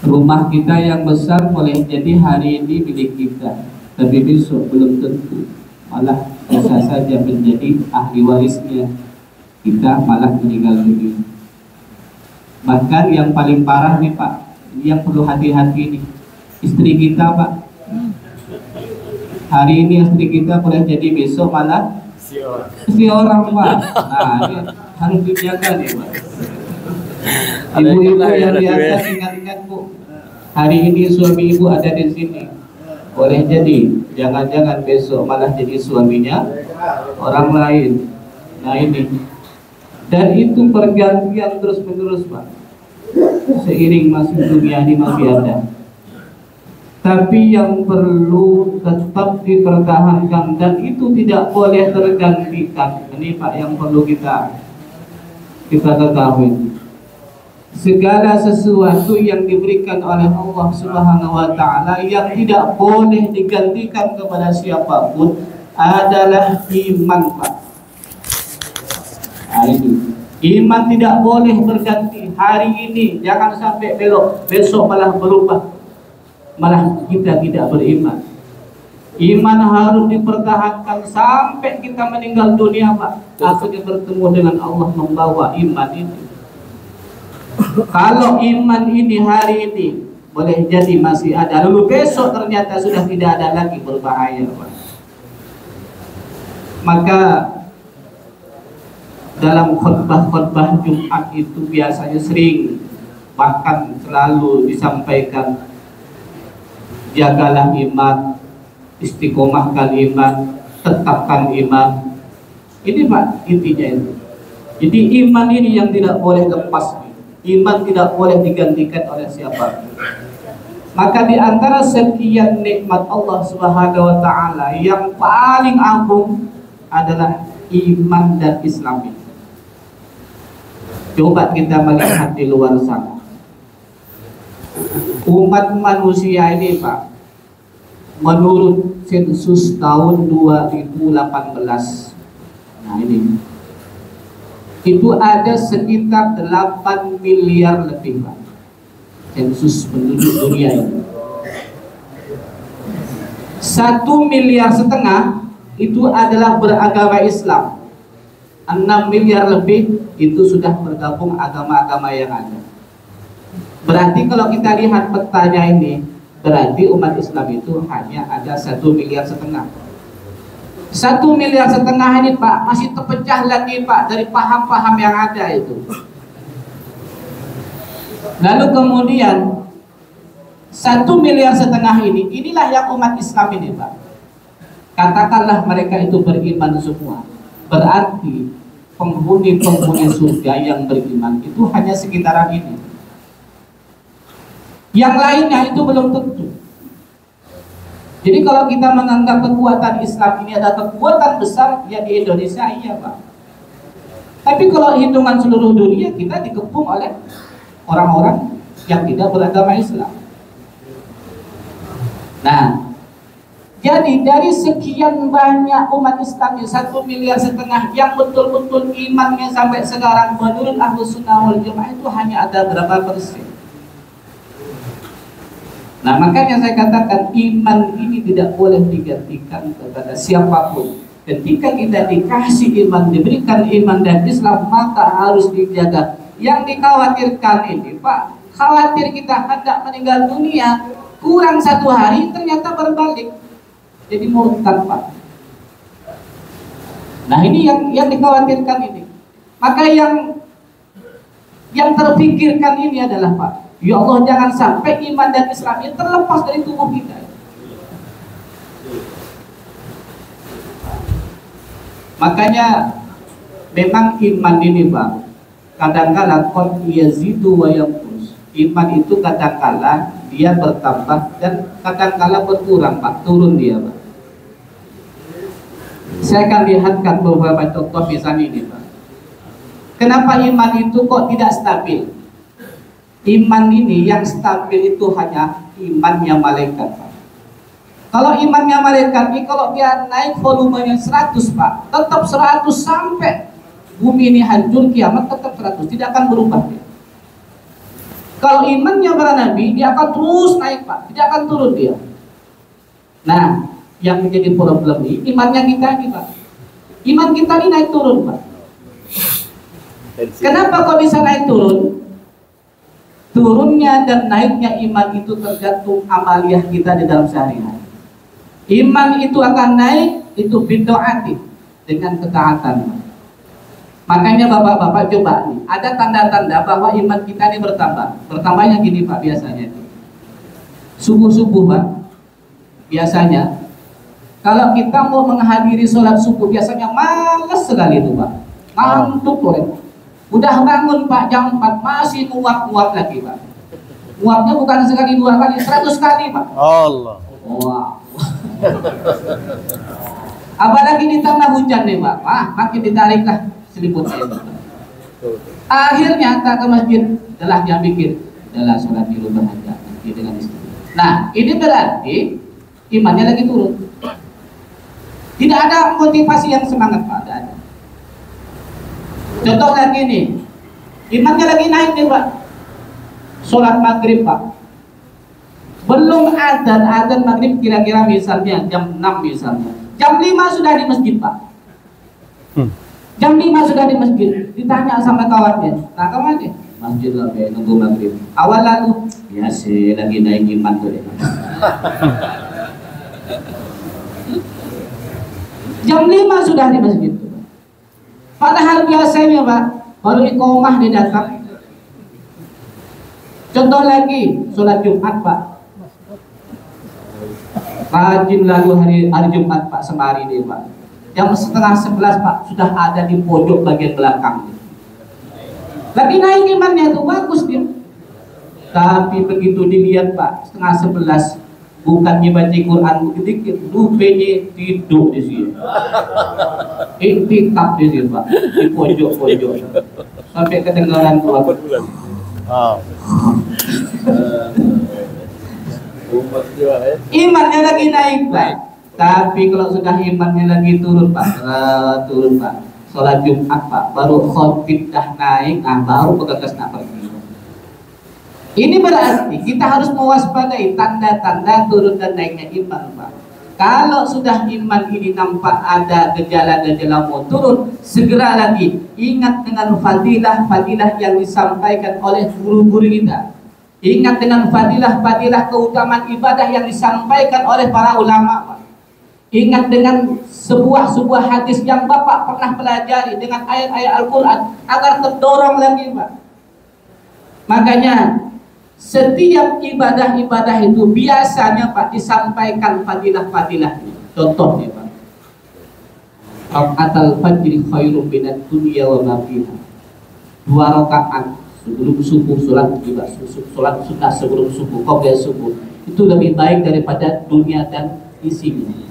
Rumah kita yang besar boleh jadi hari ini milik kita, tapi besok belum tentu, malah bisa saja menjadi ahli warisnya kita, malah meninggal dunia. Bahkan yang paling parah nih Pak, yang perlu hati-hati nih, istri kita Pak. Hari ini istri kita boleh jadi besok malah istri orang Pak. Nah ini harus dijaga nih Pak. Ibu-ibu yang di atas, ingat-ingat Bu, hari ini suami ibu ada di sini, boleh jadi jangan-jangan besok malah jadi suaminya orang lain. Nah ini, dan itu pergantian terus-menerus Pak, seiring masih dunia ini masih ada. Tapi yang perlu tetap dipertahankan dan itu tidak boleh tergantikan. Ini Pak yang perlu kita ketahui. Segala sesuatu yang diberikan oleh Allah Subhanahu wa Ta'ala yang tidak boleh digantikan kepada siapapun adalah iman Pak. Nah, itu iman tidak boleh berganti. Hari ini jangan sampai belok, besok malah berubah, malah kita tidak beriman. Iman harus dipertahankan sampai kita meninggal dunia Pak, akhirnya bertemu dengan Allah membawa iman itu. Kalau iman ini hari ini boleh jadi masih ada, lalu besok ternyata sudah tidak ada lagi, berbahaya Pak. Maka dalam khutbah-khutbah Jumat itu biasanya sering, bahkan selalu disampaikan, jagalah iman, istiqomahkan iman, tetapkan iman. Ini Pak intinya itu. Jadi iman ini yang tidak boleh lepas. Iman tidak boleh digantikan oleh siapa. Maka di antara sekian nikmat Allah Subhanahu wa Ta'ala yang paling agung adalah iman dan Islam ini. Coba kita melihat di luar sana, umat manusia ini Pak, menurut sensus tahun 2018, nah ini, itu ada sekitar 8 miliar lebih Pak, sensus penduduk dunia ini. 1,5 miliar itu adalah beragama Islam. 6 miliar lebih itu sudah bergabung agama-agama yang ada. Berarti kalau kita lihat petanya ini, berarti umat Islam itu hanya ada 1,5 miliar. 1,5 miliar ini Pak masih terpecah lagi Pak dari paham-paham yang ada itu. Lalu kemudian 1,5 miliar ini, inilah yang umat Islam ini Pak. Katakanlah mereka itu beriman semua, berarti penghuni-penghuni surga yang beriman itu hanya sekitaran ini. Yang lainnya itu belum tentu. Jadi kalau kita menganggap kekuatan Islam ini adalah kekuatan besar, ya di Indonesia iya Pak. Tapi kalau hitungan seluruh dunia, kita dikepung oleh orang-orang yang tidak beragama Islam. Nah, jadi dari sekian banyak umat Islam, 1,5 miliar yang betul-betul imannya sampai sekarang menurut Ahlus Sunnah wal Jamaah itu hanya ada berapa persen. Nah makanya saya katakan iman ini tidak boleh digantikan kepada siapapun. Ketika kita dikasih iman, diberikan iman dan Islam, maka harus dijaga. Yang dikhawatirkan ini Pak, khawatir kita hendak meninggal dunia, kurang 1 hari ternyata berbalik jadi murtad Pak. Nah ini yang dikhawatirkan ini. Maka yang terpikirkan ini adalah Pak, ya Allah jangan sampai iman dan Islam ini terlepas dari tubuh kita. Makanya memang iman ini Pak, kadang-kala qad yazidu wa yanqus. Iman itu kadang-kala dia bertambah dan kadang-kala berkurang Pak, turun dia Pak. Saya akan lihatkan beberapa contoh misalnya ini Pak. Kenapa iman itu kok tidak stabil? Iman ini yang stabil itu hanya imannya malaikat Pak. Kalau imannya malaikat ini, kalau dia naik volumenya 100 Pak, tetap 100 sampai bumi ini hancur kiamat, tetap 100, tidak akan berubah dia. Kalau imannya para nabi, dia akan terus naik Pak, tidak akan turun dia. Nah, yang menjadi problem ini imannya kita ini Pak. Iman kita ini naik turun Pak. Kenapa kok bisa naik turun? Turunnya dan naiknya iman itu tergantung amaliyah kita di dalam sehari-hari. Iman itu akan naik itu bidoati dengan ketaatan. Makanya bapak-bapak coba nih, ada tanda-tanda bahwa iman kita ini bertambah. Bertambahnya gini Pak biasanya. Subuh-subuh Pak, biasanya kalau kita mau menghadiri sholat subuh biasanya malas sekali itu Pak, ngantuk loh. Udah bangun Pak jam 4 masih nguap-nguap lagi Pak. Nguapnya bukan sekali 2 kali, 100 kali Pak. Allah. Wow. Apalagi ditambah hujan nih Pak, makin ditariklah selimutnya. Akhirnya tak ke masjid, telah dia mikir, adalah sholat di rumah aja nanti dengan istri. Nah, ini berarti imannya lagi turun. Tidak ada motivasi yang semangat Pak, tidak ada. Contoh lagi nih, imannya lagi naik nih Pak. Sholat maghrib Pak, belum azan maghrib kira-kira misalnya jam 6 misalnya, jam 5 sudah di masjid Pak. Jam 5 sudah di masjid, ditanya sama kawannya, nah kawannya masjid lagi nunggu maghrib. Awal lalu, ya sih lagi naik iman tuh deh. Jam 5 sudah di masjid. Padahal biasanya Pak, baru iqomah dia datang. Contoh lagi, sholat Jumat Pak. Rajin lalu hari Jumat Pak semari nih Pak. Jam setengah 11 Pak sudah ada di pojok bagian belakang. Lagi naik imannya itu bagus dia. Tapi begitu dilihat Pak, setengah 11 bukannya baca Quran sedikit, rupanya tidur di sini. Intikaf di sini Pak, di pojok-pojok sampai kedengaran keluar. Imannya lagi naik Pak, tapi kalau sudah imannya lagi turun Pak, turun Pak. Sholat Jumat Pak, baru khotib dah naik, baru pegagas nak pergi. Ini berarti kita harus mewaspadai tanda-tanda turun dan naiknya iman Pak. Kalau sudah iman ini nampak ada gejala-gejala mau turun, segera lagi ingat dengan fadilah-fadilah yang disampaikan oleh guru-guru kita. Ingat dengan fadilah-fadilah keutamaan ibadah yang disampaikan oleh para ulama Pak. Ingat dengan sebuah hadis yang Bapak pernah pelajari dengan ayat-ayat Al-Quran agar terdorong lagi Pak. Makanya setiap ibadah-ibadah itu biasanya Pak disampaikan fadilah-fadilahnya. Contohnya Pak, Rakaatul fajri khairum minad dunya wa ma fiha. 2 rakaat sebelum subuh, sholat sunnah sebelum subuh, qabla subuh itu lebih baik daripada dunia dan isinya.